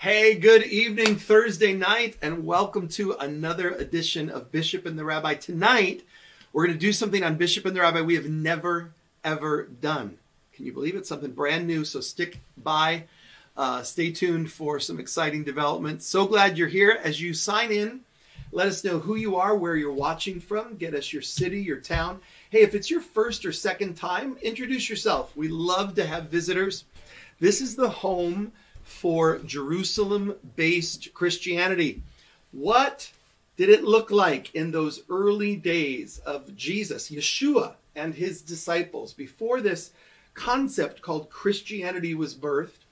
Hey, good evening, Thursday night, and welcome to another edition of Bishop and the Rabbi. Tonight, we're going to do something on Bishop and the Rabbi we have never, ever done. Can you believe it? Something brand new, so stick by. Stay tuned for some exciting developments. So glad you're here. As you sign in, let us know who you are, where you're watching from. Get us your city, your town. Hey, if it's your first or second time, introduce yourself. We love to have visitors. This is the home for Jerusalem-based Christianity. What did it look like in those early days of Jesus, Yeshua, and his disciples? Before this concept called Christianity was birthed,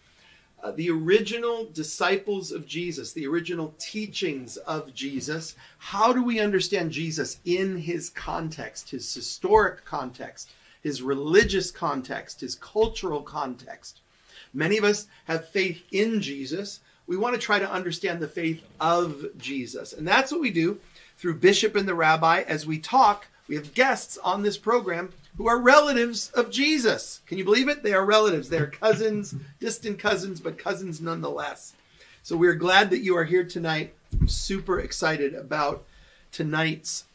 the original disciples of Jesus, the original teachings of Jesus, how do we understand Jesus in his context, his historic context, his religious context, his cultural context? Many of us have faith in Jesus. We want to try to understand the faith of Jesus. And that's what we do through Bishop and the Rabbi. As we talk, we have guests on this program who are relatives of Jesus. Can you believe it? They are relatives. They are cousins, distant cousins, but cousins nonetheless. So we're glad that you are here tonight. I'm super excited about tonight's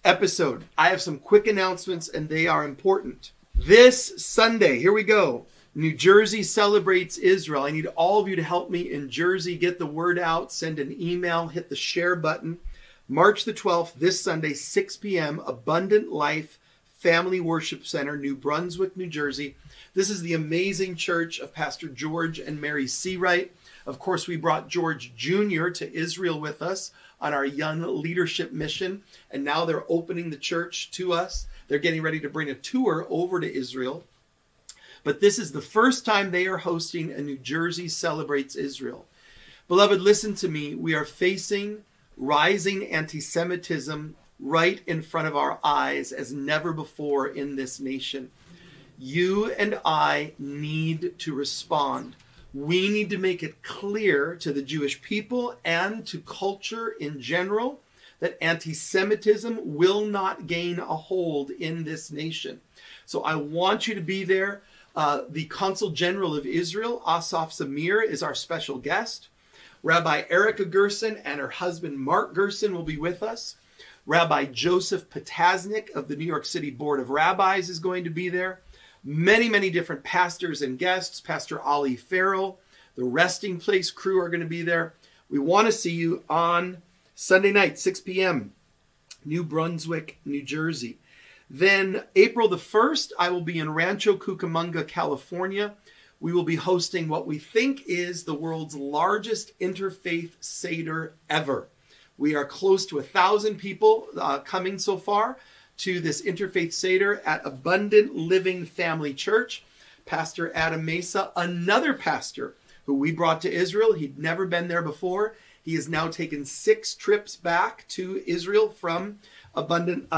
episode. I have some quick announcements, and they are important. This Sunday, here we go. New Jersey celebrates Israel. I need all of you to help me in Jersey get the word out. Send an email, hit the share button. March the 12th, this Sunday, 6 p.m., Abundant Life Family Worship Center, New Brunswick, New Jersey. This is the amazing church of Pastor George and Mary Seawright. Of course, we brought George Jr. to Israel with us on our young leadership mission, and now they're opening the church to us. They're getting ready to bring a tour over to Israel. But this is the first time they are hosting a New Jersey Celebrates Israel. Beloved, listen to me. We are facing rising anti-Semitism right in front of our eyes as never before in this nation. You and I need to respond. We need to make it clear to the Jewish people and to culture in general that anti-Semitism will not gain a hold in this nation. So I want you to be there. The Consul General of Israel, Asaf Samir, is our special guest. Rabbi Erica Gerson and her husband Mark Gerson will be with us. Rabbi Joseph Potasnik of the New York City Board of Rabbis is going to be there. Many, many different pastors and guests. Pastor Ali Farrell, the Resting Place crew are going to be there. We want to see you on Sunday night, 6 p.m., New Brunswick, New Jersey. Then April the 1st, I will be in Rancho Cucamonga, California. We will be hosting what we think is the world's largest interfaith Seder ever. We are close to 1,000 people coming so far to this interfaith Seder at Abundant Living Family Church. Pastor Adam Mesa, another pastor who we brought to Israel. He'd never been there before. He has now taken 6 trips back to Israel from Abundant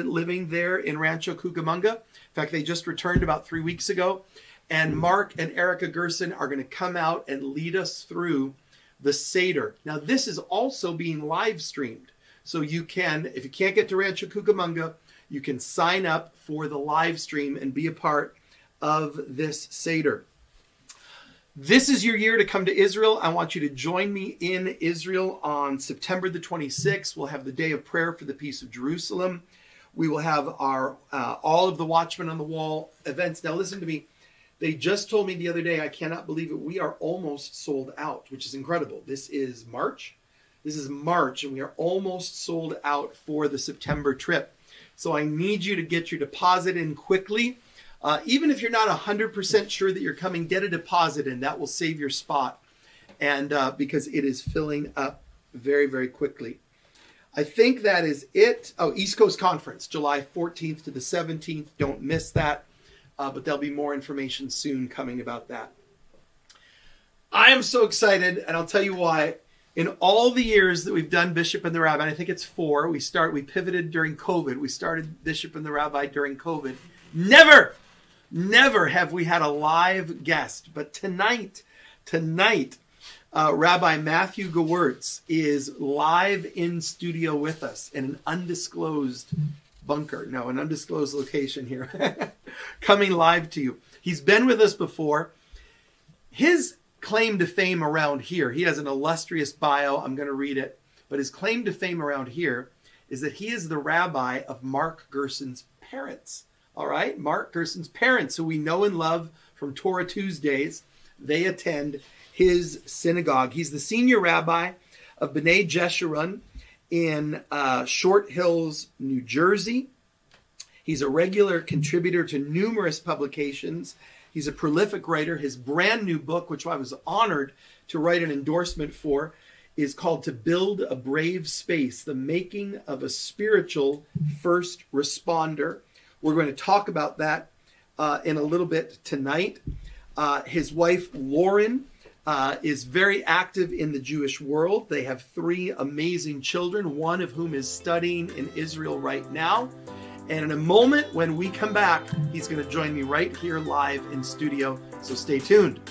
Living there in Rancho Cucamonga. In fact, they just returned about 3 weeks ago. And Mark and Erica Gerson are going to come out and lead us through the Seder. Now, this is also being live streamed. So you can, if you can't get to Rancho Cucamonga, you can sign up for the live stream and be a part of this Seder. This is your year to come to Israel. I want you to join me in Israel on September the 26th. We'll have the Day of Prayer for the Peace of Jerusalem. We will have our all of the Watchmen on the Wall events. Now listen to me. They just told me the other day, I cannot believe it, we are almost sold out, which is incredible. This is March. This is March, and we are almost sold out for the September trip. So I need you to get your deposit in quickly. Even if you're not 100% sure that you're coming, get a deposit in. That will save your spot, and because it is filling up very, very quickly. I think that is it. Oh, East Coast Conference, July 14th to the 17th. Don't miss that. But there'll be more information soon coming about that. I am so excited, and I'll tell you why. In all the years that we've done Bishop and the Rabbi, and I think it's 4, we pivoted during COVID. We started Bishop and the Rabbi during COVID. Never have we had a live guest. But tonight, Rabbi Matthew Gewirtz is live in studio with us in an undisclosed an undisclosed location here, coming live to you. He's been with us before. His claim to fame around here, he has an illustrious bio. I'm going to read it. But his claim to fame around here is that he is the rabbi of Mark Gerson's parents. All right? Mark Gerson's parents, who we know and love from Torah Tuesdays. They attend his synagogue. He's the senior rabbi of B'nai Jeshurun in Short Hills, New Jersey. He's a regular contributor to numerous publications. He's a prolific writer. His brand new book, which I was honored to write an endorsement for, is called To Build a Brave Space, The Making of a Spiritual First Responder. We're going to talk about that in a little bit tonight. His wife, Lauren, is very active in the Jewish world. They have 3 amazing children, one of whom is studying in Israel right now. And in a moment when we come back, he's going to join me right here live in studio. So stay tuned.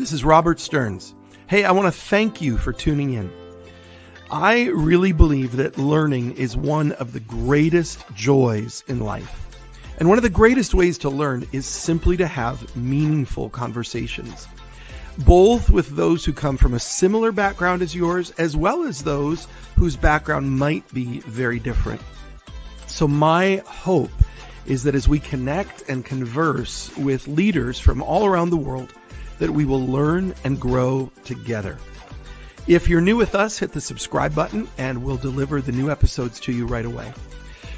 This is Robert Stearns. Hey, I want to thank you for tuning in. I really believe that learning is one of the greatest joys in life. And one of the greatest ways to learn is simply to have meaningful conversations, both with those who come from a similar background as yours, as well as those whose background might be very different. So my hope is that as we connect and converse with leaders from all around the world, that we will learn and grow together. If you're new with us, hit the subscribe button and we'll deliver the new episodes to you right away.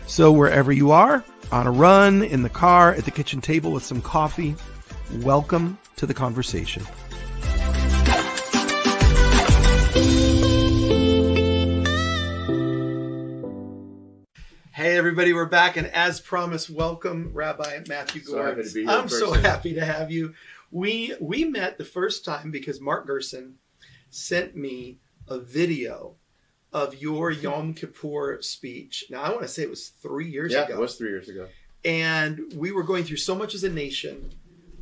So wherever you are, on a run, in the car, at the kitchen table with some coffee, welcome to the conversation. Hey everybody, we're back, and as promised, welcome Rabbi Matthew Gewirtz. I'm so happy to have you. We met the first time because Mark Gerson sent me a video of your Yom Kippur speech. Now, I want to say it was 3 years ago. Yeah, it was 3 years ago. And we were going through so much as a nation.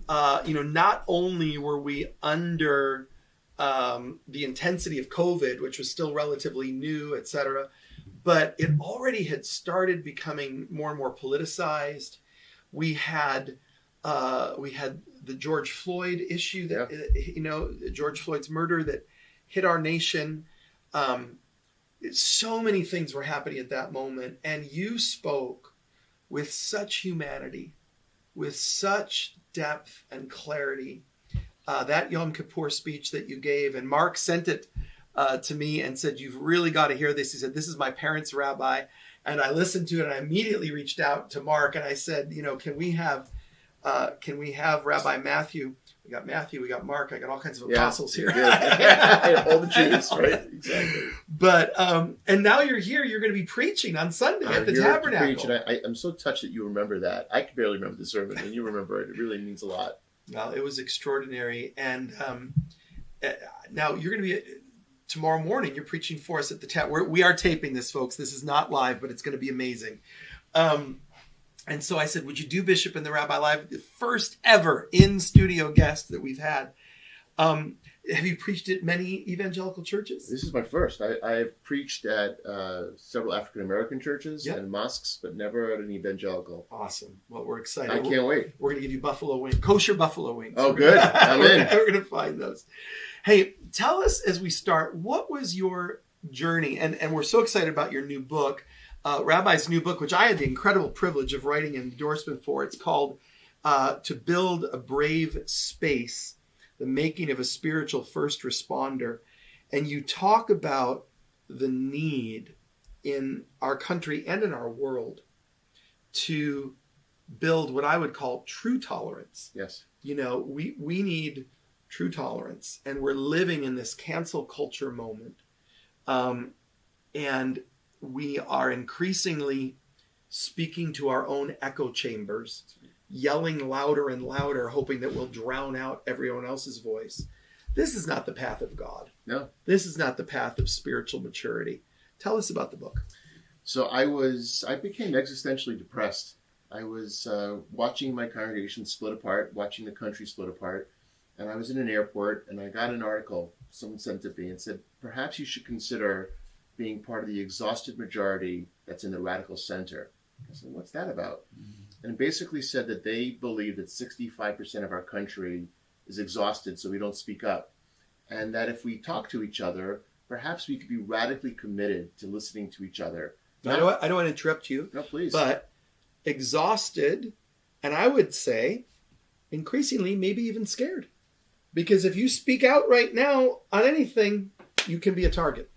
Not only were we under the intensity of COVID, which was still relatively new, et cetera, but it already had started becoming more and more politicized. We had the George Floyd issue that, George Floyd's murder that hit our nation. So many things were happening at that moment. And you spoke with such humanity, with such depth and clarity. That Yom Kippur speech that you gave, and Mark sent it to me and said, "You've really got to hear this." He said, "This is my parents' rabbi." And I listened to it and I immediately reached out to Mark and I said, can we have Rabbi Matthew? We got Matthew, we got Mark, I got all kinds of apostles here. All the Jews, right? Exactly. But, and now you're here, you're going to be preaching on Sunday at the Tabernacle. Preach, and I'm so touched that you remember that. I can barely remember the sermon, and you remember it. It really means a lot. Well, it was extraordinary. And now you're going to be, tomorrow morning, you're preaching for us at the Tabernacle. We are taping this, folks. This is not live, but it's going to be amazing. And so I said, would you do Bishop and the Rabbi Live? The first ever in-studio guest that we've had. Have you preached at many evangelical churches? This is my first. I've preached at several African-American churches and mosques, but never at an evangelical. Awesome. Well, we're excited. I can't wait. We're going to give you buffalo wings, kosher buffalo wings. Oh, good. I'm in. We're going to find those. Hey, tell us as we start, what was your journey? And we're so excited about your new book. Rabbi's new book, which I had the incredible privilege of writing an endorsement for. It's called To Build a Brave Space, The Making of a Spiritual First Responder. And you talk about the need in our country and in our world to build what I would call true tolerance. Yes. We need true tolerance, and we're living in this cancel culture moment. And we are increasingly speaking to our own echo chambers, yelling louder and louder, hoping that we'll drown out everyone else's voice. This is not the path of God. No. This is not the path of spiritual maturity. Tell us about the book. So I became existentially depressed. I was watching my congregation split apart, watching the country split apart, and I was in an airport, and I got an article someone sent it to me and said, perhaps you should consider being part of the exhausted majority that's in the radical center. I said, what's that about? And it basically said that they believe that 65% of our country is exhausted, so we don't speak up. And that if we talk to each other, perhaps we could be radically committed to listening to each other. I don't want to interrupt you. No, please. But exhausted, and I would say increasingly maybe even scared. Because if you speak out right now on anything, you can be a target.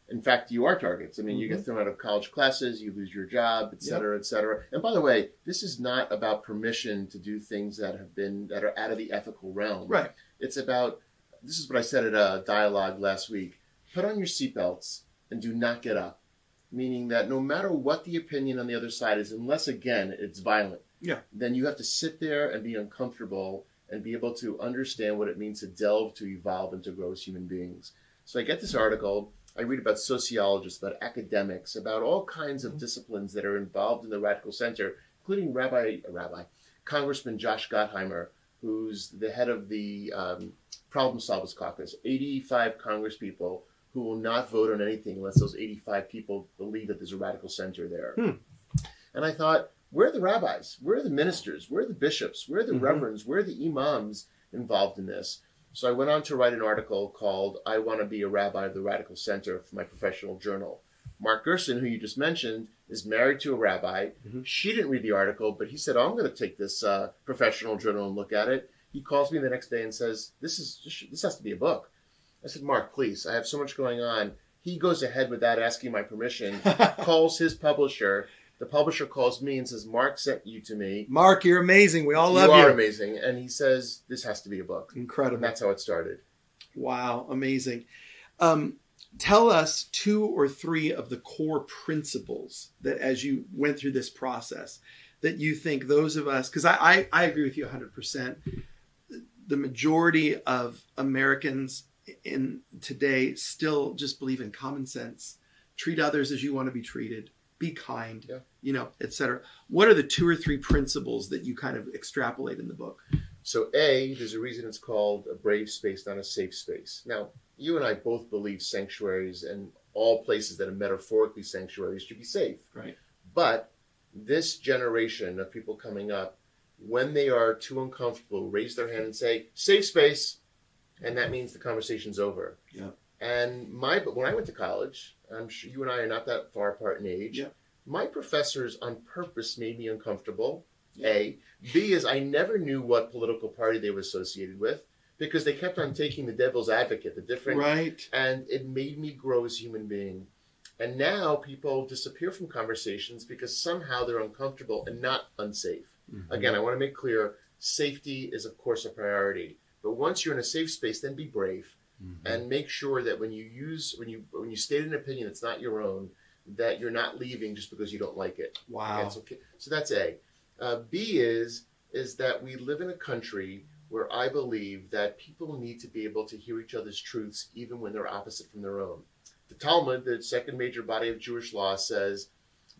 In fact, you are targets. I mean, you get thrown out of college classes, you lose your job, et cetera, et cetera. And by the way, this is not about permission to do things that are out of the ethical realm. Right. It's about, this is what I said at a dialogue last week, put on your seatbelts and do not get up. Meaning that no matter what the opinion on the other side is, unless, again, it's violent, then you have to sit there and be uncomfortable and be able to understand what it means to delve, to evolve, and to grow as human beings. So I get this article. I read about sociologists, about academics, about all kinds of disciplines that are involved in the radical center, including Congressman Josh Gottheimer, who's the head of the Problem Solvers Caucus, 85 Congress people who will not vote on anything unless those 85 people believe that there's a radical center there. And I thought, where are the rabbis? Where are the ministers? Where are the bishops? Where are the reverends? Where are the imams involved in this? So I went on to write an article called I Want to Be a Rabbi of the Radical Center for my professional journal. Mark Gerson, who you just mentioned, is married to a rabbi. She didn't read the article, but he said, oh, I'm going to take this professional journal and look at it. He calls me the next day and says, this has to be a book. I said, Mark, please, I have so much going on. He goes ahead without asking my permission, calls his publisher. The publisher calls me and says, Mark sent you to me. Mark, you're amazing. We all love you. You are amazing. And he says, this has to be a book. Incredible. And that's how it started. Wow, amazing. Tell us 2 or 3 of the core principles that as you went through this process, that you think those of us, because I agree with you 100%, the majority of Americans in today still just believe in common sense, treat others as you want to be treated, be kind, et cetera. What are the 2 or 3 principles that you kind of extrapolate in the book? So there's a reason it's called a brave space, not a safe space. Now, you and I both believe sanctuaries and all places that are metaphorically sanctuaries should be safe. Right. But this generation of people coming up, when they are too uncomfortable, raise their hand and say, safe space, and that means the conversation's over. Yeah. And when I went to college, I'm sure you and I are not that far apart in age, my professors on purpose made me uncomfortable, A. B is I never knew what political party they were associated with because they kept on taking the devil's advocate, the different, and it made me grow as a human being. And now people disappear from conversations because somehow they're uncomfortable and not unsafe. Again, I want to make clear, safety is of course a priority, but once you're in a safe space, then be brave and make sure that when you state an opinion that's not your own, that you're not leaving just because you don't like it. Wow. That's okay. So that's A. B is that we live in a country where I believe that people need to be able to hear each other's truths even when they're opposite from their own. The Talmud, the second major body of Jewish law, says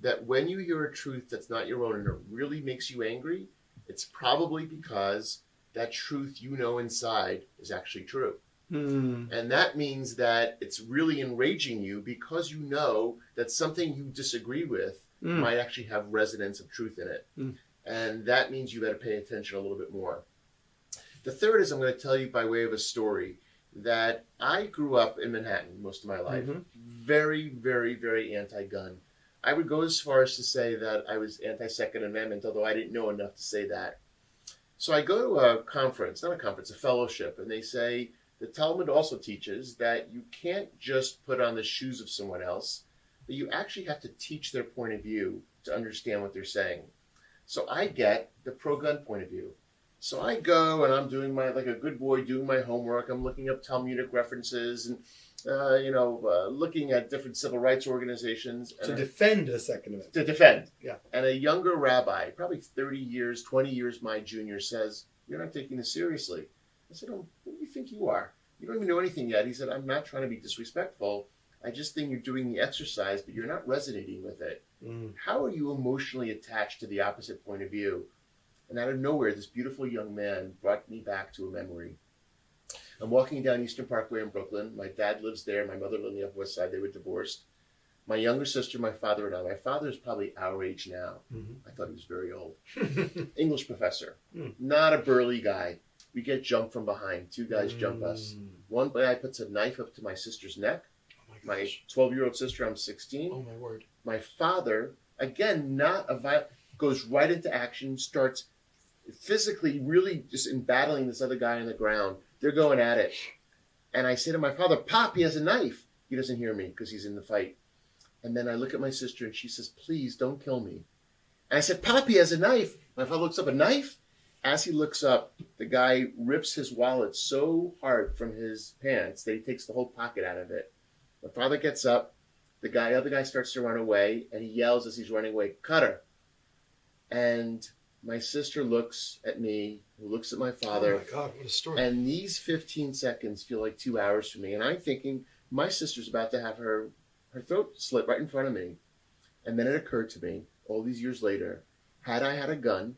that when you hear a truth that's not your own and it really makes you angry, it's probably because that truth you know inside is actually true. And that means that it's really enraging you because you know that something you disagree with might actually have resonance of truth in it. And that means you better pay attention a little bit more. The third is I'm going to tell you by way of a story that I grew up in Manhattan most of my life. Very, very, very anti-gun. I would go as far as to say that I was anti-Second Amendment, although I didn't know enough to say that. So I go to a conference, not a conference, a fellowship, and they say, the Talmud also teaches that you can't just put on the shoes of someone else, but you actually have to teach their point of view to understand what they're saying. So I get the pro-gun point of view. So I go and I'm doing like a good boy, doing my homework. I'm looking up Talmudic references and, looking at different civil rights organizations. To defend a Second Amendment. To defend. Yeah. And a younger rabbi, probably 30 years, 20 years my junior, says, you're not taking this seriously. I said, oh, who do you think you are? You don't even know anything yet. He said, I'm not trying to be disrespectful. I just think you're doing the exercise, but you're not resonating with it. How are you emotionally attached to the opposite point of view? And out of nowhere, this beautiful young man brought me back to a memory. I'm walking down Eastern Parkway in Brooklyn. My dad lives there. My mother lived on the Upper West Side. They were divorced. My younger sister, my father, and I. My father is probably our age now. I thought he was very old. English professor. Not a burly guy. We get jumped from behind. 2 guys jump us. One guy puts a knife up to my sister's neck. My 12-year-old sister, I'm 16. Oh, my word. My father, again, not a violent, goes right into action, starts physically really just battling this other guy on the ground. They're going at it. And I say to my father, Pop, he has a knife. He doesn't hear me because he's in the fight. And then I look at my sister and she says, please don't kill me. And I said, Pop, he has a knife. My father looks up, a knife? As he looks up, the guy rips his wallet so hard from his pants that he takes the whole pocket out of it. My father gets up. The other guy starts to run away, and he yells as he's running away, cut her. And my sister looks at me, who looks at my father. Oh my God, what a story. And these 15 seconds feel like 2 hours for me. And I'm thinking, my sister's about to have her throat slit right in front of me. And then it occurred to me, all these years later, had I had a gun,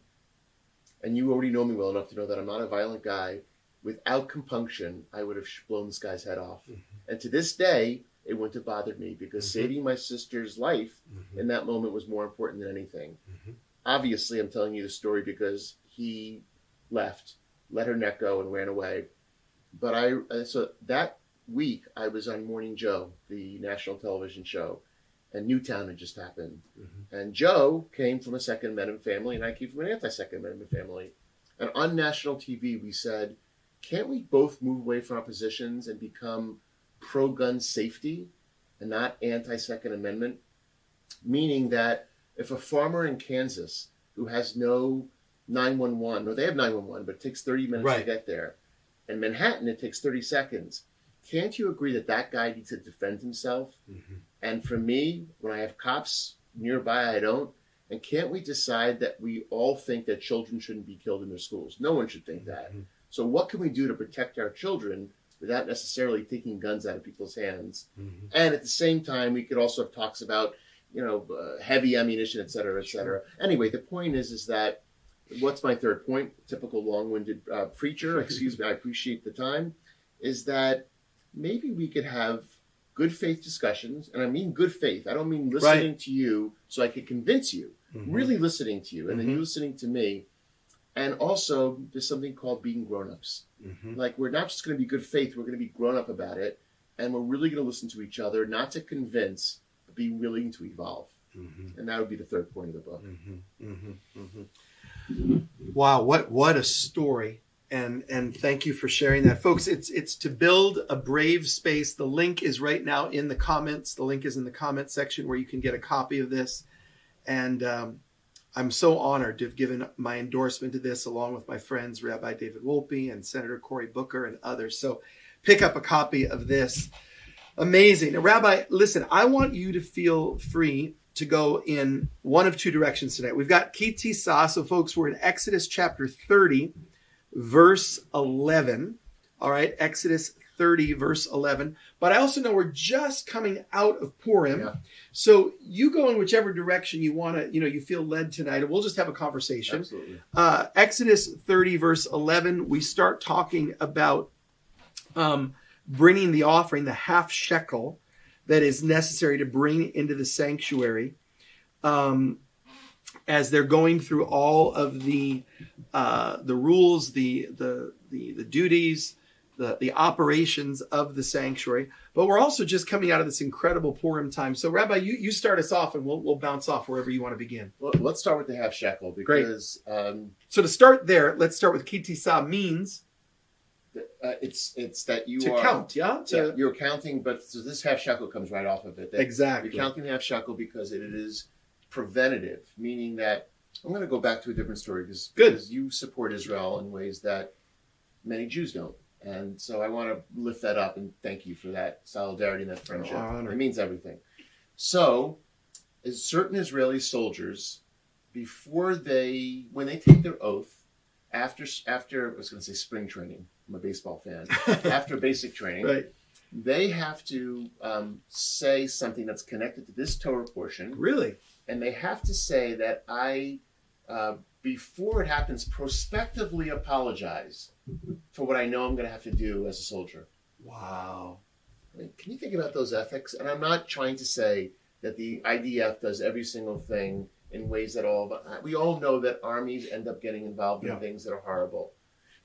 and you already know me well enough to know that I'm not a violent guy, without compunction, I would have blown this guy's head off. And to this day, it wouldn't have bothered me because saving my sister's life in that moment was more important than anything. Obviously, I'm telling you the story because he left, let her neck go, and ran away. But so that week, I was on Morning Joe, the national television show, and Newtown had just happened. And Joe came from a Second Amendment family, and I came from an anti-Second Amendment family. And on national TV, we said, can't we both move away from our positions and become pro-gun safety and not anti-Second Amendment? Meaning that if a farmer in Kansas who has no 911, no, they have 911, but it takes 30 minutes to get there. In Manhattan, it takes 30 seconds. Can't you agree that that guy needs to defend himself? And for me, when I have cops nearby, I don't. And can't we decide that we all think that children shouldn't be killed in their schools? No one should think that. So what can we do to protect our children without necessarily taking guns out of people's hands? And at the same time, we could also have talks about, heavy ammunition, et cetera, et cetera. Anyway, the point is that, what's my third point? Typical long-winded preacher, excuse me, I appreciate the time, is that maybe we could have good faith discussions. And I mean good faith. I don't mean listening to you so I could convince you. Really listening to you, and then you listening to me. And also, there's something called being grown-ups. Like, we're not just going to be good faith, we're going to be grown-up about it, and we're really going to listen to each other, not to convince, but be willing to evolve. And that would be the third point of the book. Wow, what a story. And thank you for sharing that. Folks, it's To Build a Brave Space. The link is right now in the comments. The link is in the comment section where you can get a copy of this. And I'm so honored to have given my endorsement to this along with my friends, Rabbi David Wolpe and Senator Cory Booker and others. So pick up a copy of this. Amazing. Now, Rabbi, listen, I want you to feel free to go in one of two directions tonight. We've got Ki Tisa. So folks, we're in Exodus chapter 30, verse 11. All right, Exodus 30, verse 11. But I also know we're just coming out of Purim. Yeah. So you go in whichever direction you want to, you feel led tonight, and we'll just have a conversation. Absolutely. Exodus 30, verse 11, we start talking about bringing the offering, the half shekel that is necessary to bring into the sanctuary, as they're going through all of the rules, the duties, the operations of the sanctuary. But we're also just coming out of this incredible Purim time. So, Rabbi, you start us off, and we'll bounce off wherever you want to begin. Well, let's start with the half shekel because So to start there, let's start with Ki Tisa means it's that you to are count, you're counting, but so this half shekel comes right off of it. Exactly. You're counting the half shekel because it is preventative, meaning that I'm going to go back to a different story because you support Israel in ways that many Jews don't. And so I want to lift that up and thank you for that solidarity and that friendship. It means everything. So, certain Israeli soldiers, when they take their oath, after I was going to say spring training, I'm a baseball fan, after basic training, they have to say something that's connected to this Torah portion. Really? And they have to say that I, before it happens, prospectively apologize for what I know I'm going to have to do as a soldier. Wow. I mean, can you think about those ethics? And I'm not trying to say that the IDF does every single thing in ways that we all know that armies end up getting involved in things that are horrible.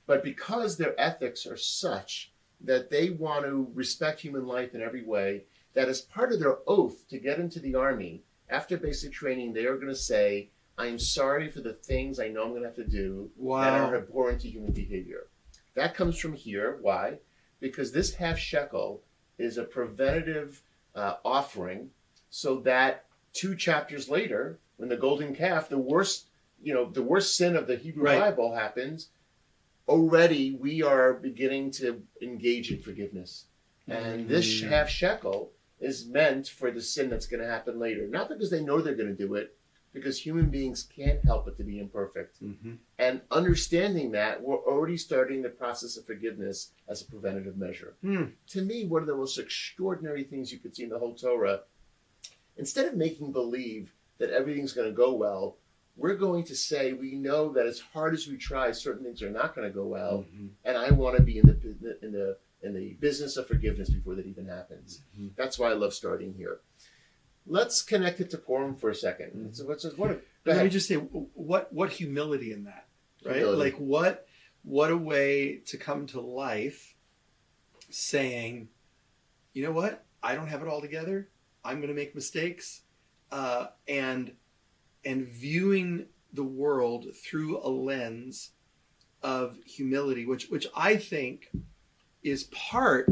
But because their ethics are such that they want to respect human life in every way, that as part of their oath to get into the army, after basic training, they are going to say, I am sorry for the things I know I'm going to have to do that are abhorrent to human behavior. That comes from here. Why? Because this half shekel is a preventative offering so that 2 chapters later, when the golden calf, the worst sin of the Hebrew Bible happens, already we are beginning to engage in forgiveness. And this half shekel is meant for the sin that's going to happen later. Not because they know they're going to do it, because human beings can't help but to be imperfect. And understanding that, we're already starting the process of forgiveness as a preventative measure. To me, one of the most extraordinary things you could see in the whole Torah, instead of making believe that everything's going to go well, we're going to say we know that as hard as we try, certain things are not going to go well, Mm-hmm. and I want to be in the business of forgiveness before that even happens. Mm-hmm. That's why I love starting here. Let's connect it to Purim for a second. Mm-hmm. So Let me just say, what humility in that, right? Humility. Like what a way to come to life, saying, you know what, I don't have it all together. I'm going to make mistakes, and viewing the world through a lens of humility, which I think is part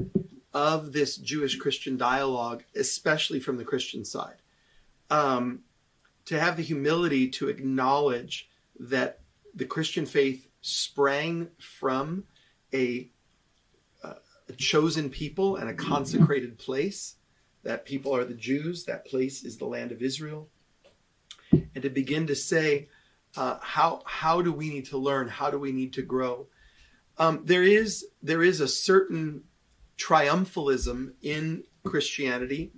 of this Jewish-Christian dialogue, especially from the Christian side. To have the humility to acknowledge that the Christian faith sprang from a chosen people and a consecrated place. That people are the Jews. That place is the land of Israel. And to begin to say, how do we need to learn? How do we need to grow? There is a certain triumphalism in Christianity,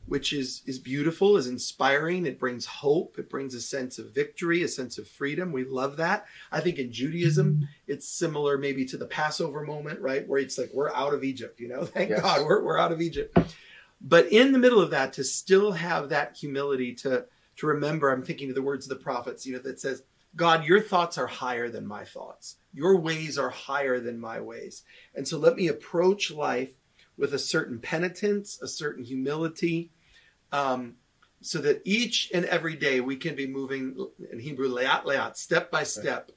which is beautiful, is inspiring. It brings hope. It brings a sense of victory, a sense of freedom. We love that. I think in Judaism, it's similar maybe to the Passover moment, right? Where it's like, we're out of Egypt, thank Yes. God we're out of Egypt. But in the middle of that, to still have that humility to remember, I'm thinking of the words of the prophets, that says, God, your thoughts are higher than my thoughts. Your ways are higher than my ways. And so let me approach life with a certain penitence, a certain humility, so that each and every day we can be moving, in Hebrew, leat leat, step by step,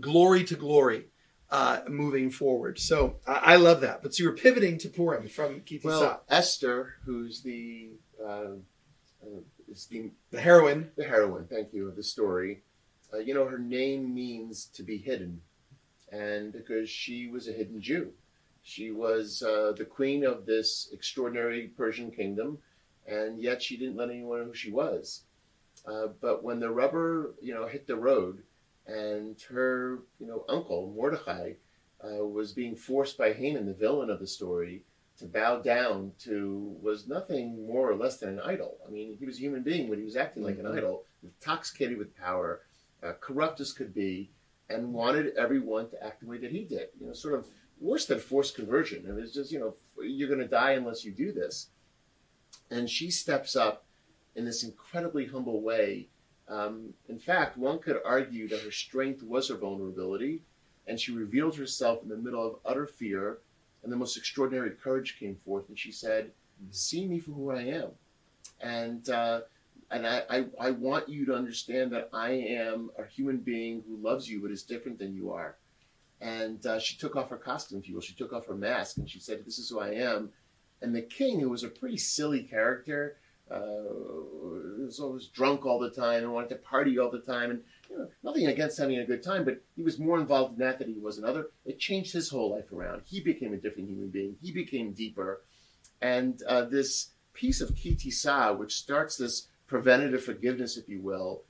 glory to glory, moving forward. So I love that. But so you're pivoting to Purim from Kitisa. Well, Esther, who's the heroine. The heroine, thank you, of the story. Her name means to be hidden. And because she was a hidden Jew. She was the queen of this extraordinary Persian kingdom, and yet she didn't let anyone know who she was. But when the rubber, hit the road, and her, uncle, Mordecai, was being forced by Haman, the villain of the story, to bow down to was nothing more or less than an idol. I mean, he was a human being, but he was acting like an idol, intoxicated with power, corrupt as could be, and wanted everyone to act the way that he did. Sort of worse than forced conversion. It was just, you're going to die unless you do this. And she steps up in this incredibly humble way. In fact, one could argue that her strength was her vulnerability, and she revealed herself in the middle of utter fear, and the most extraordinary courage came forth, and she said, see me for who I am. And I want you to understand that I am a human being who loves you but is different than you are. And she took off her costume, if you will. She took off her mask, and she said, this is who I am. And the king, who was a pretty silly character, was always drunk all the time and wanted to party all the time. And nothing against having a good time, but he was more involved in that than he was in other. It changed his whole life around. He became a different human being. He became deeper. And this piece of Kitisa, which starts this preventative forgiveness, if you will,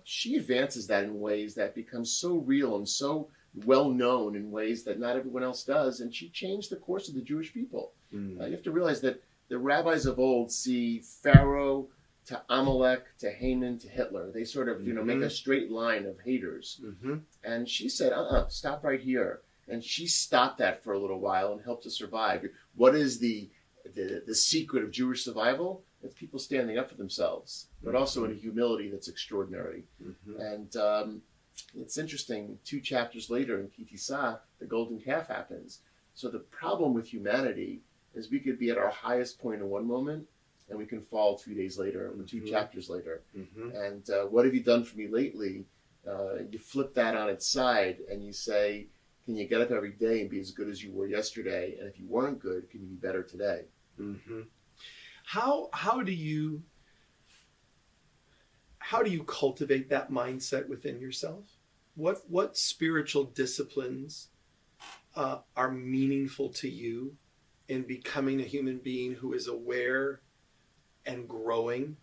she advances that in ways that become so real and so well known in ways that not everyone else does, and she changed the course of the Jewish people. You have to realize that the rabbis of old see Pharaoh to Amalek to Haman to Hitler. They sort of make a straight line of haters. And she said, stop right here. And she stopped that for a little while and helped us survive. What is the secret of Jewish survival? It's people standing up for themselves, but also in a humility that's extraordinary. And it's interesting, 2 chapters later in Kitisa, the golden calf happens. So the problem with humanity is we could be at our highest point in one moment, and we can fall 2 days later or 2 chapters later. And what have you done for me lately? You flip that on its side, and you say, can you get up every day and be as good as you were yesterday? And if you weren't good, can you be better today? How do you cultivate that mindset within yourself? What spiritual disciplines are meaningful to you in becoming a human being who is aware and growing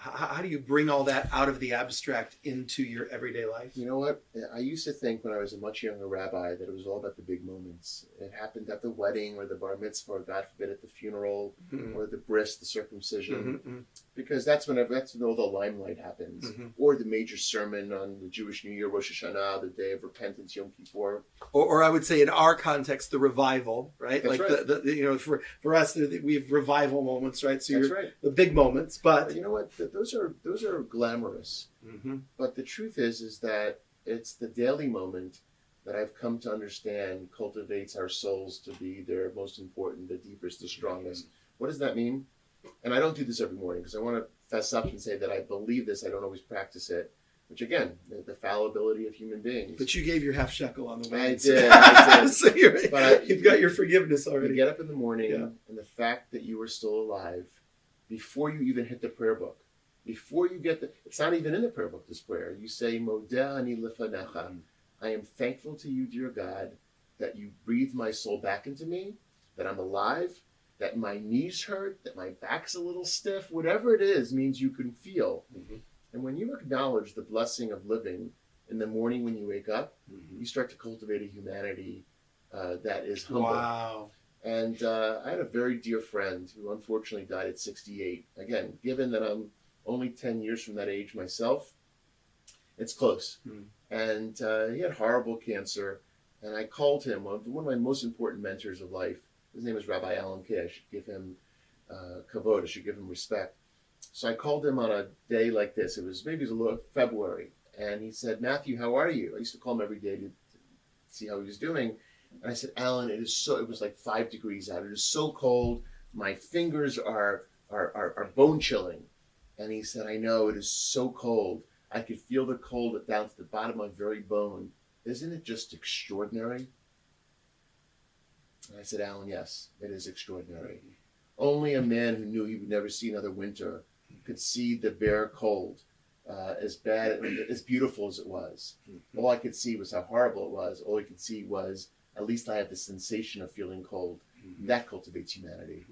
How do you bring all that out of the abstract into your everyday life? You know what? I used to think when I was a much younger rabbi that it was all about the big moments. It happened at the wedding or the bar mitzvah, or God forbid at the funeral, or the bris, the circumcision, because that's when all the limelight happens, or the major sermon on the Jewish New Year, Rosh Hashanah, the day of repentance, Yom Kippur, or I would say in our context, the revival, right? That's like right. For us, we have revival moments, right? So That's right. The big moments, but you know what? Those are glamorous. But the truth is that it's the daily moment that I've come to understand cultivates our souls to be their most important, the deepest, the strongest. What does that mean? And I don't do this every morning because I want to fess up and say that I believe this. I don't always practice it. Which again, the fallibility of human beings. But you gave your half shekel on the way. I did. So you've got your forgiveness already. You get up in the morning, and the fact that you are still alive, before you even hit the prayer book, before you get it's not even in the prayer book, this prayer. You say, Modeh ani lefanecha. I am thankful to you, dear God, that you breathed my soul back into me, that I'm alive, that my knees hurt, that my back's a little stiff, whatever it is, means you can feel. And when you acknowledge the blessing of living in the morning when you wake up, you start to cultivate a humanity that is humble. Wow. And I had a very dear friend who unfortunately died at 68. Again, given that I'm only 10 years from that age myself, it's close. And he had horrible cancer. And I called him, one of my most important mentors of life. His name is Rabbi Alan Kay. I should give him kavod. I should give him respect. So I called him on a day like this. It was a little February. And he said, Matthew, how are you? I used to call him every day to see how he was doing. And I said, Alan, it was like 5 degrees out. It is so cold. My fingers are bone chilling. And he said, I know, it is so cold. I could feel the cold down to the bottom of my very bone. Isn't it just extraordinary? And I said, Alan, yes, it is extraordinary. Only a man who knew he would never see another winter could see the bare cold, as bad, as beautiful as it was. All I could see was how horrible it was. All I could see was, at least I have the sensation of feeling cold. That cultivates humanity.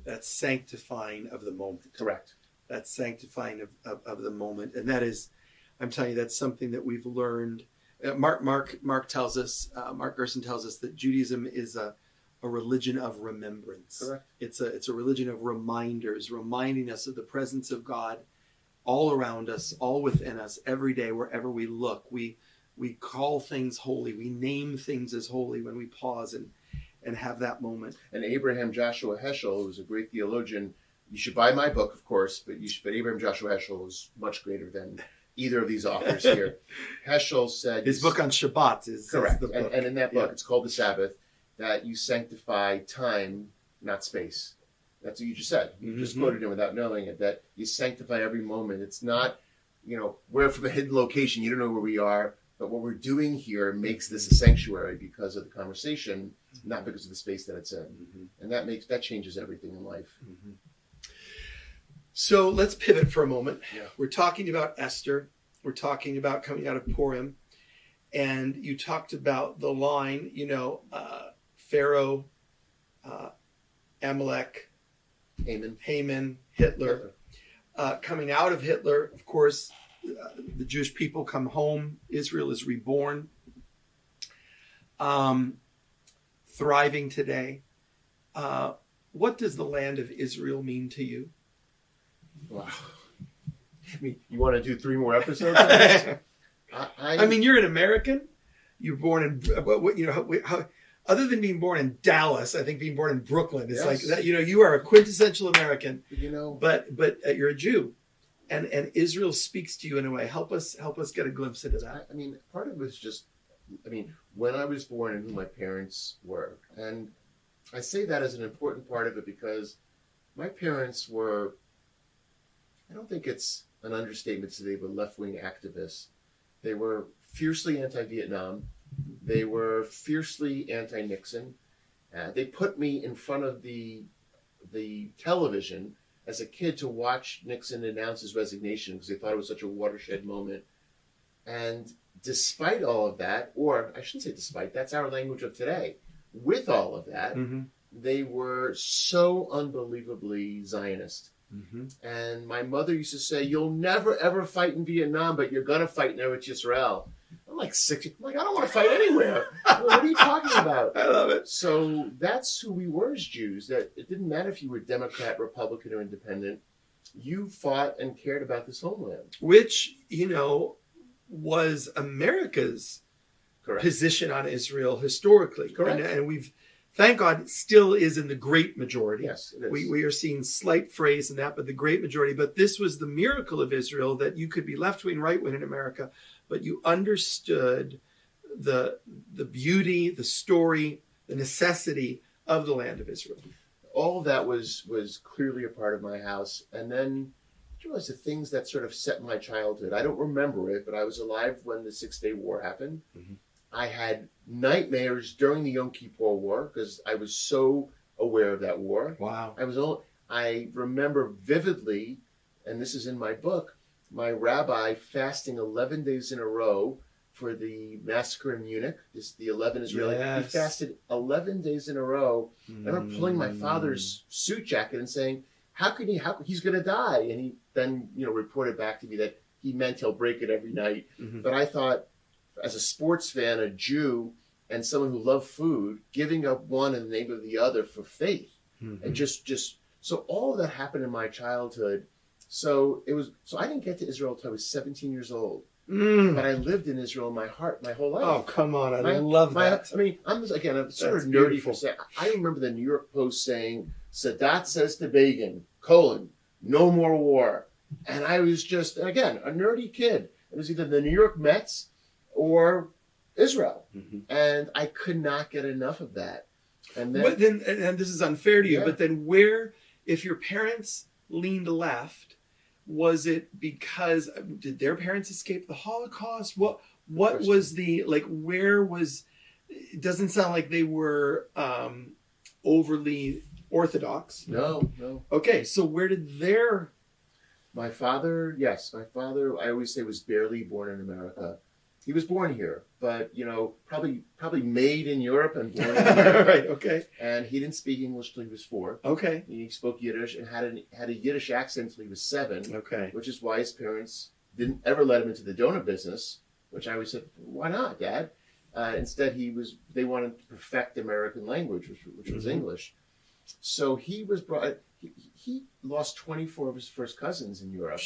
That's sanctifying of the moment. Correct. That's sanctifying of the moment. And that is, I'm telling you, that's something that we've learned. Mark tells us, Mark Gerson tells us that Judaism is a religion of remembrance. Correct. It's a religion of reminders, reminding us of the presence of God all around us, all within us, every day, wherever we look. We call things holy. We name things as holy when we pause and have that moment. And Abraham Joshua Heschel, who's a great theologian, you should buy my book, of course, but Abraham Joshua Heschel is much greater than either of these authors here. Heschel said... His book on Shabbat is correct. the book. And in that book, it's called The Sabbath, that you sanctify time, not space. That's what you just said. You just quoted him without knowing it, that you sanctify every moment. It's not, we're from a hidden location. You don't know where we are. But what we're doing here makes this a sanctuary because of the conversation, not because of the space that it's in. And that changes everything in life. So let's pivot for a moment. Yeah. We're talking about Esther. We're talking about coming out of Purim. And you talked about the line, Pharaoh, Amalek, Haman, Hitler. Coming out of Hitler, of course, the Jewish people come home. Israel is reborn. Thriving today. What does the land of Israel mean to you? Wow. You want to do 3 more episodes of this? I mean, you're an American. You're born in, other than being born in Dallas, I think being born in Brooklyn is like that. You are a quintessential American. But you're a Jew, and Israel speaks to you in a way. Help us get a glimpse into that. I mean, part of it was just, when I was born and who my parents were, and I say that as an important part of it because my parents were. I don't think it's an understatement to say they were left-wing activists. They were fiercely anti-Vietnam. They were fiercely anti-Nixon. They put me in front of the television as a kid to watch Nixon announce his resignation because they thought it was such a watershed moment. And despite all of that, or I shouldn't say despite, that's our language of today. With all of that, they were so unbelievably Zionist. Mm-hmm. And my mother used to say, "You'll never ever fight in Vietnam, but you're gonna fight in Eretz Yisrael." I'm like 60. I'm like, I don't want to fight anywhere. What are you talking about? I love it. So that's who we were as Jews. That it didn't matter if you were Democrat, Republican, or Independent. You fought and cared about this homeland. Which, was America's Correct. position on Israel historically. Correct. And we've, thank God, it still is in the great majority. Yes, it is. We are seeing slight phrase in that, but the great majority. But this was the miracle of Israel, that you could be left wing, right wing in America, but you understood the beauty, the story, the necessity of the land of Israel. All of that was clearly a part of my house. And then you realize the things that sort of set my childhood. I don't remember it, but I was alive when the 6-Day War happened. Mm-hmm. I had nightmares during the Yom Kippur War because I was so aware of that war. Wow. I remember vividly, and this is in my book, my rabbi fasting 11 days in a row for the massacre in Munich. The 11 Israeli. Yes. He fasted 11 days in a row. I remember pulling my father's suit jacket and saying, how he's going to die. And he then, reported back to me that he meant he'll break it every night. Mm-hmm. But I thought, as a sports fan, a Jew, and someone who loved food, giving up one in the name of the other for faith. Mm-hmm. And so all of that happened in my childhood. So I didn't get to Israel until I was 17 years old. But I lived in Israel in my heart my whole life. Oh, come on. I love that. I mean, I'm sort That's of nerdy beautiful. for saying, I remember the New York Post saying, Sadat says to Begin, no more war. And I was just, again, a nerdy kid. It was either the New York Mets or Israel. Mm-hmm. And I could not get enough of that. And then, But then, and this is unfair to you, Yeah. but then if your parents leaned left, was it because, did their parents escape the Holocaust? What was it doesn't sound like they were overly Orthodox. no. Okay, so where did My father, I always say was barely born in America. He was born here, but probably made in Europe and born in America. right, okay. And he didn't speak English till he was 4. Okay. He spoke Yiddish and had a Yiddish accent till he was 7. Okay. Which is why his parents didn't ever let him into the donut business. Which I always said, why not, Dad? Instead, they wanted to perfect American language, which was English. So he was brought. He lost 24 of his first cousins in Europe.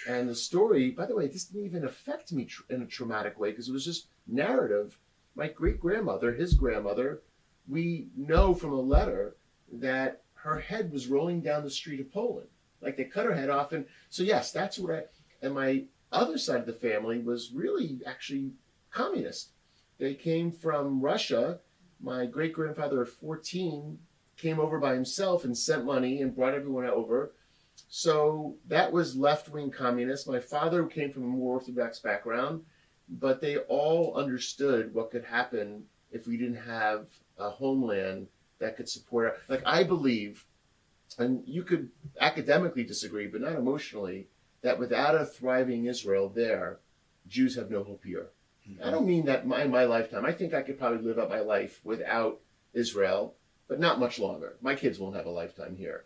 And the story, by the way, this didn't even affect me in a traumatic way because it was just narrative. My great-grandmother, his grandmother, we know from a letter that her head was rolling down the street of Poland. Like they cut her head off. And so, yes, that's what and my other side of the family was really actually communist. They came from Russia. My great-grandfather at 14 came over by himself and sent money and brought everyone over. So that was left-wing communist. My father came from a more Orthodox background, but they all understood what could happen if we didn't have a homeland that could support it. Like I believe, and you could academically disagree, but not emotionally, that without a thriving Israel there, Jews have no hope here. Mm-hmm. I don't mean that in my lifetime. I think I could probably live out my life without Israel, but not much longer. My kids won't have a lifetime here.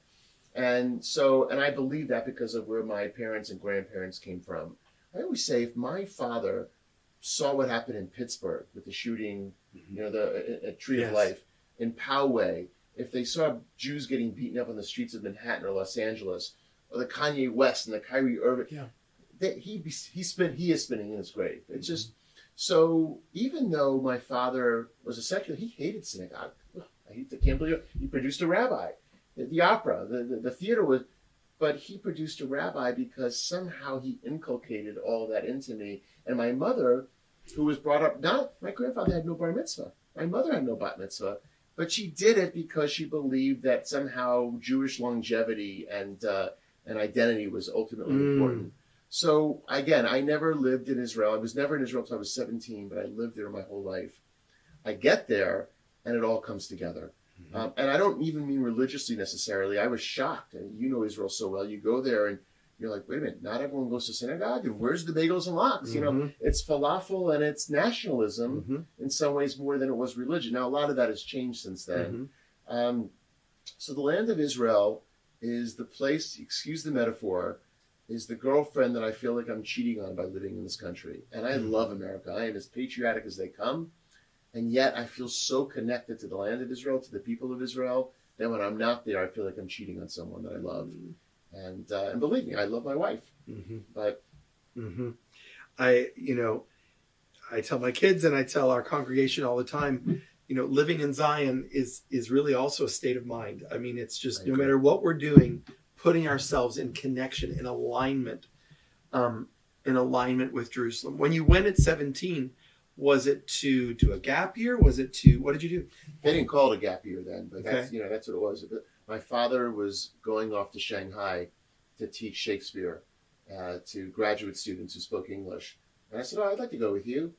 And I believe that because of where my parents and grandparents came from. I always say if my father saw what happened in Pittsburgh with the shooting, a Tree of Life, in Poway, if they saw Jews getting beaten up on the streets of Manhattan or Los Angeles, or the Kanye West and the Kyrie Irving, he is spinning in his grave. It's just, so even though my father was a secular, he hated synagogue. I can't believe it. He produced a rabbi. The opera, the theater was, but he produced a rabbi because somehow he inculcated all that into me. And my mother, who was brought up, my grandfather had no bar mitzvah. My mother had no bat mitzvah, but she did it because she believed that somehow Jewish longevity and identity was ultimately important. So again, I never lived in Israel. I was never in Israel until I was 17, but I lived there my whole life. I get there, and it all comes together. Mm-hmm. And I don't even mean religiously necessarily. I was shocked. And you know Israel so well. You go there and you're like, wait a minute, not everyone goes to synagogue? And where's the bagels and lox? Mm-hmm. It's falafel and it's nationalism in some ways more than it was religion. Now, a lot of that has changed since then. So the land of Israel is the place, excuse the metaphor, is the girlfriend that I feel like I'm cheating on by living in this country. And I love America. I am as patriotic as they come. And yet I feel so connected to the land of Israel, to the people of Israel, that when I'm not there, I feel like I'm cheating on someone that I love. And believe me, I love my wife. But I tell my kids and I tell our congregation all the time, living in Zion is really also a state of mind. I mean, it's just no matter what we're doing, putting ourselves in connection, in alignment with Jerusalem. When you went at 17, was it to do a gap year? Was it to, what did you do? They didn't call it a gap year then, but that's what it was. But my father was going off to Shanghai to teach Shakespeare to graduate students who spoke English. And I said, I'd like to go with you.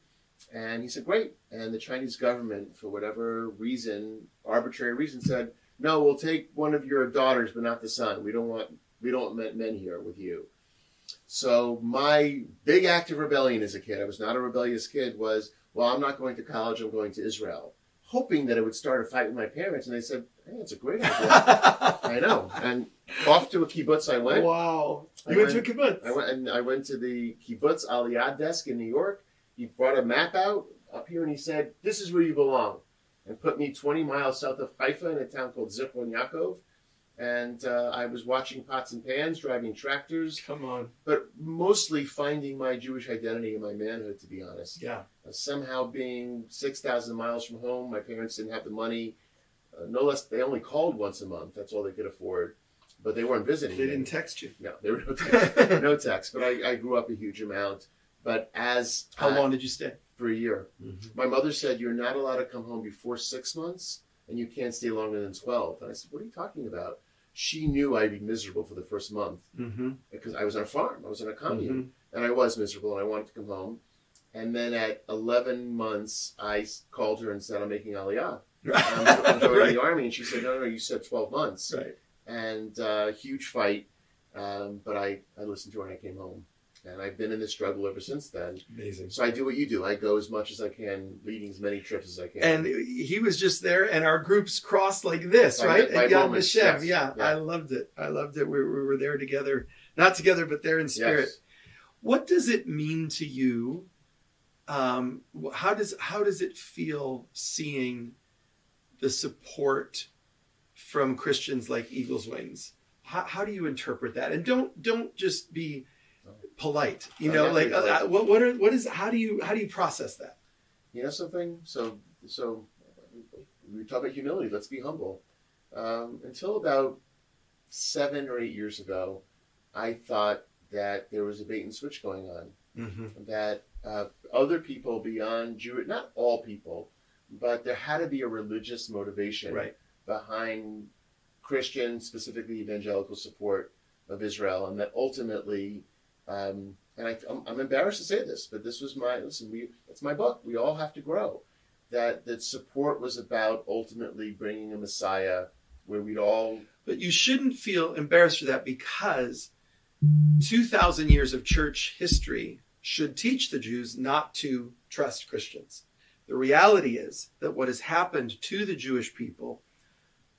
And he said, great. And the Chinese government, for whatever reason, arbitrary reason, said, no, we'll take one of your daughters, but not the son. We don't want men here with you. So my big act of rebellion as a kid, I was not a rebellious kid, was, well, I'm not going to college, I'm going to Israel. Hoping that it would start a fight with my parents. And they said, hey, it's a great idea. I know. And off to a kibbutz I went. Wow. You went to a kibbutz? I went to the kibbutz Aliyah desk in New York. He brought a map out up here and he said, this is where you belong. And put me 20 miles south of Haifa in a town called Zichron Yaakov. And I was watching pots and pans, driving tractors. Come on. But mostly finding my Jewish identity and my manhood, to be honest. Yeah. Somehow being 6,000 miles from home, my parents didn't have the money. No less, they only called once a month. That's all they could afford. But they weren't visiting. They didn't text you. No, there were no text. No text. But I grew up a huge amount. But how long did you stay? For a year. My mother said, you're not allowed to come home before 6 months, and you can't stay longer than 12. And I said, what are you talking about? She knew I'd be miserable for the first month because I was on a farm. I was on a commune, and I was miserable, and I wanted to come home. And then at 11 months, I called her and said, I'm making Aliyah. I'm joining the army. And she said, no, you said 12 months. Right. And huge fight. But I listened to her and I came home. And I've been in this struggle ever since then. Amazing. So I do what you do. I go as much as I can, leading as many trips as I can. And he was just there, and our groups crossed like this, right? At Yad Vashem. Yes. Yeah, I loved it. We were there together. Not together, but there in spirit. Yes. What does it mean to you? How does it feel seeing the support from Christians like Eagle's Wings? How do you interpret that? And don't just be polite, how do you process that? You know something? So we talk about humility. Let's be humble. Until about 7 or 8 years ago, I thought that there was a bait and switch going on. That other people beyond Jewish, not all people, but there had to be a religious motivation behind Christian, specifically evangelical support of Israel, and that ultimately, and I'm embarrassed to say this, but this was it's my book. We all have to grow. That support was about ultimately bringing a Messiah where we'd all. But you shouldn't feel embarrassed for that, because 2,000 years of church history should teach the Jews not to trust Christians. The reality is that what has happened to the Jewish people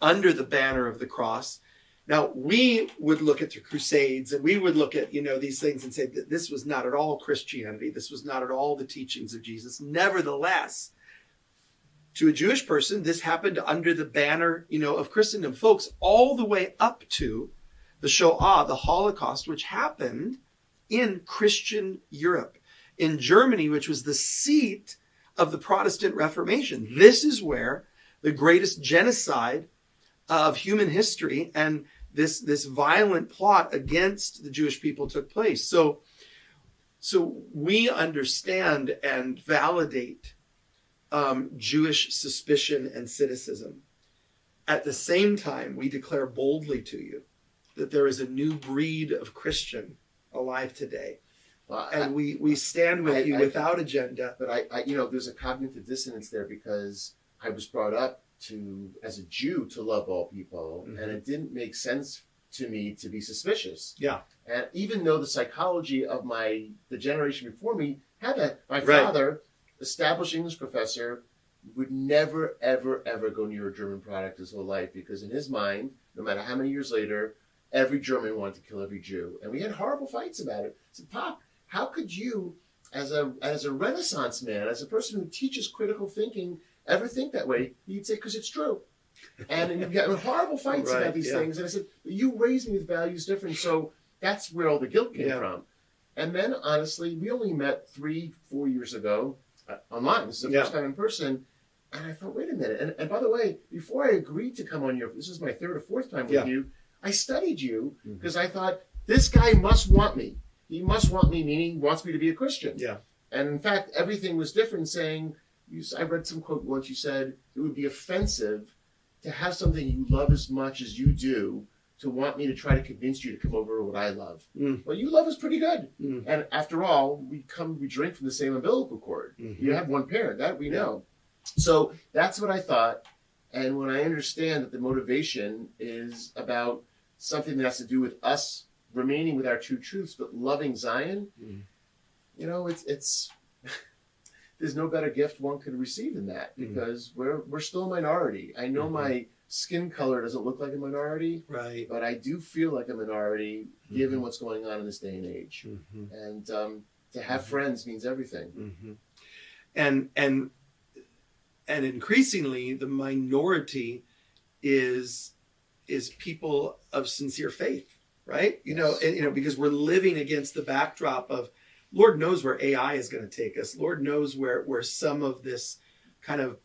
under the banner of the cross. Now, we would look at the Crusades and we would look at, these things and say that this was not at all Christianity. This was not at all the teachings of Jesus. Nevertheless, to a Jewish person, this happened under the banner, of Christendom. Folks, all the way up to the Shoah, the Holocaust, which happened in Christian Europe, in Germany, which was the seat of the Protestant Reformation. This is where the greatest genocide of human history and this violent plot against the Jewish people took place. So we understand and validate Jewish suspicion and cynicism. At the same time, we declare boldly to you that there is a new breed of Christian alive today. Well, and we stand with you without agenda. But there's a cognitive dissonance there, because I was brought up as a Jew to love all people, and it didn't make sense to me to be suspicious. Yeah. And even though the psychology of the generation before me had that, my father, established English professor, would never, ever, ever go near a German product his whole life, because in his mind, no matter how many years later, every German wanted to kill every Jew. And we had horrible fights about it. I said, Pop, how could you, as a Renaissance man, as a person who teaches critical thinking, ever think that way? He'd say, because it's true. And you get horrible fights about these things. And I said, you raised me with values different. So that's where all the guilt came from. And then, honestly, we only met 3-4 years ago online. This is the first time in person. And I thought, wait a minute. And by the way, before I agreed to come on this is my 3rd or 4th time with you, I studied you because I thought, this guy must want me. He must want me, meaning he wants me to be a Christian. Yeah. And in fact, everything was different, saying, I read some quote once, you said, it would be offensive to have something you love as much as you do to want me to try to convince you to come over to what I love. Well, you love is pretty good. And after all, we drink from the same umbilical cord. You have one parent, that we know. So that's what I thought. And when I understand that the motivation is about something that has to do with us remaining with our true truths, but loving Zion, you know, it's there's no better gift one could receive than that, because we're still a minority. I know my skin color doesn't look like a minority, but I do feel like a minority given what's going on in this day and age. And to have friends means everything. And increasingly, the minority is people of sincere faith, right? You know, because we're living against the backdrop of, Lord knows where AI is going to take us. Lord knows where some of this kind of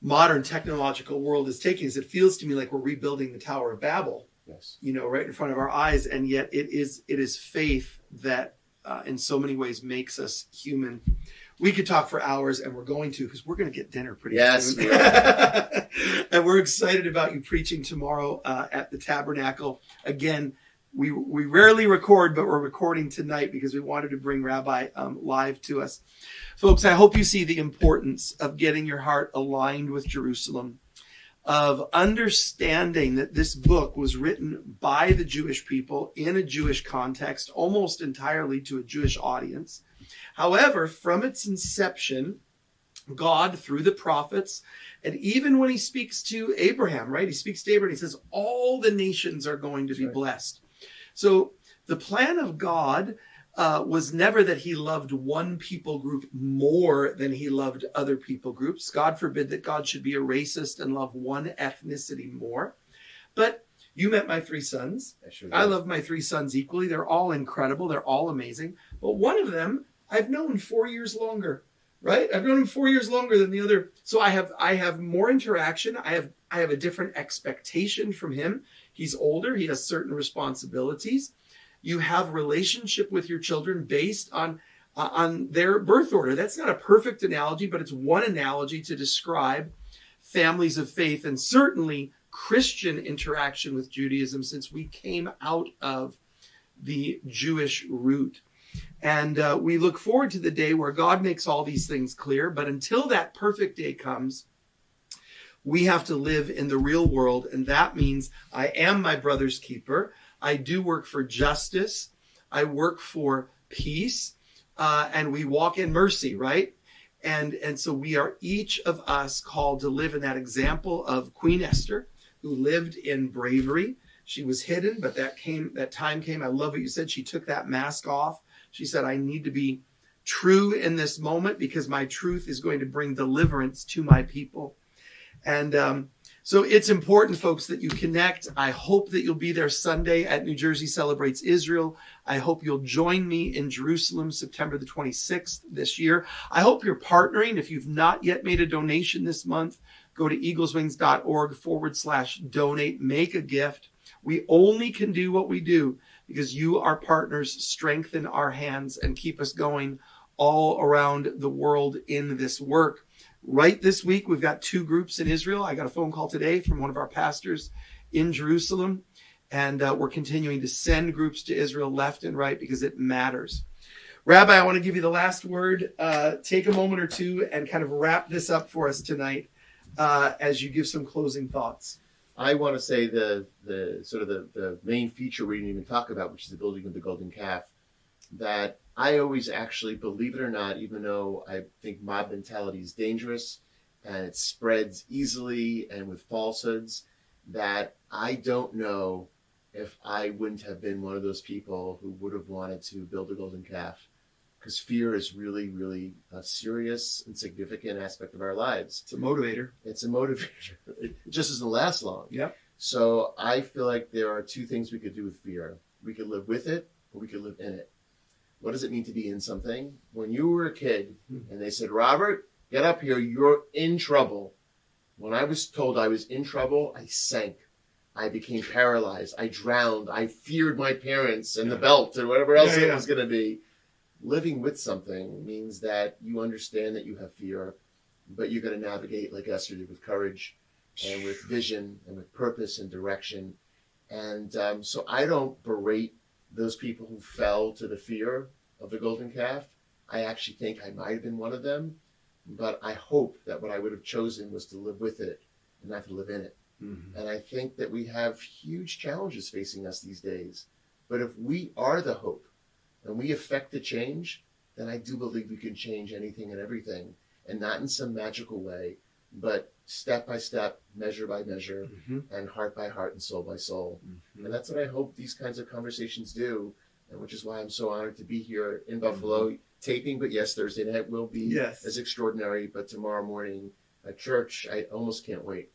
modern technological world is taking us. It feels to me like we're rebuilding the Tower of Babel, you know, right in front of our eyes. And yet it is faith that in so many ways makes us human. We could talk for hours, and we're going to, because we're going to get dinner pretty soon. And we're excited about you preaching tomorrow at the Tabernacle. Again, we rarely record, but we're recording tonight because we wanted to bring Rabbi live to us. Folks, I hope you see the importance of getting your heart aligned with Jerusalem, of understanding that this book was written by the Jewish people in a Jewish context, almost entirely to a Jewish audience. However, from its inception, God, through the prophets, and even when he speaks to Abraham, right? He speaks to Abraham, he says, all the nations are going to be blessed. So the plan of God was never that he loved one people group more than he loved other people groups. God forbid that God should be a racist and love one ethnicity more. But you met my 3 sons. I love my 3 sons equally. They're all incredible. They're all amazing. But one of them I've known 4 years longer, right? I've known him 4 years longer than the other. So I have more interaction. I have a different expectation from him. He's older. He has certain responsibilities. You have relationship with your children based on their birth order. That's not a perfect analogy, but it's one analogy to describe families of faith, and certainly Christian interaction with Judaism, since we came out of the Jewish root. And we look forward to the day where God makes all these things clear. But until that perfect day comes, we have to live in the real world. And that means I am my brother's keeper. I do work for justice. I work for peace. And we walk in mercy, right? And so we are each of us called to live in that example of Queen Esther, who lived in bravery. She was hidden, but that time came. I love what you said. She took that mask off. She said, I need to be true in this moment because my truth is going to bring deliverance to my people. And so it's important, folks, that you connect. I hope that you'll be there Sunday at New Jersey Celebrates Israel. I hope you'll join me in Jerusalem, September the 26th this year. I hope you're partnering. If you've not yet made a donation this month, go to eagleswings.org/donate. Make a gift. We only can do what we do because you, our partners, strengthen our hands and keep us going all around the world in this work. Right this week, we've got 2 groups in Israel. I got a phone call today from one of our pastors in Jerusalem, and we're continuing to send groups to Israel left and right because it matters. Rabbi, I want to give you the last word. Take a moment or two and kind of wrap this up for us tonight as you give some closing thoughts. I want to say the main feature we didn't even talk about, which is the building of the golden calf, that I always actually, believe it or not, even though I think mob mentality is dangerous and it spreads easily and with falsehoods, that I don't know if I wouldn't have been one of those people who would have wanted to build a golden calf, because fear is really, really a serious and significant aspect of our lives. It's a motivator. It's a motivator. It just doesn't last long. Yep. So I feel like there are two things we could do with fear. We could live with it, or we could live in it. What does it mean to be in something? When you were a kid and they said, Robert, get up here, you're in trouble. When I was told I was in trouble, I sank. I became paralyzed. I drowned. I feared my parents and the belt or whatever else it was going to be. Living with something means that you understand that you have fear, but you're going to navigate like Esther did, with courage and with vision and with purpose and direction. And so I don't berate those people who fell to the fear of the golden calf. I actually think I might have been one of them, but I hope that what I would have chosen was to live with it and not to live in it. Mm-hmm. And I think that we have huge challenges facing us these days. But if we are the hope and we affect the change, then I do believe we can change anything and everything, and not in some magical way, but step by step, measure by measure, and heart by heart and soul by soul. Mm-hmm. And that's what I hope these kinds of conversations do, and which is why I'm so honored to be here in Buffalo taping. But yes, Thursday night will be as extraordinary, but tomorrow morning at church, I almost can't wait.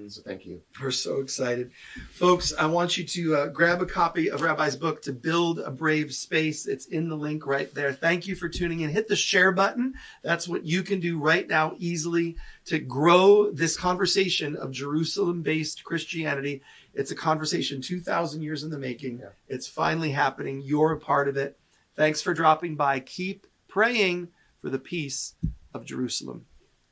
So thank you. We're so excited. Folks, I want you to grab a copy of Rabbi's book, To Build a Brave Space. It's in the link right there. Thank you for tuning in. Hit the share button. That's what you can do right now easily to grow this conversation of Jerusalem-based Christianity. It's a conversation 2,000 years in the making. Yeah. It's finally happening. You're a part of it. Thanks for dropping by. Keep praying for the peace of Jerusalem.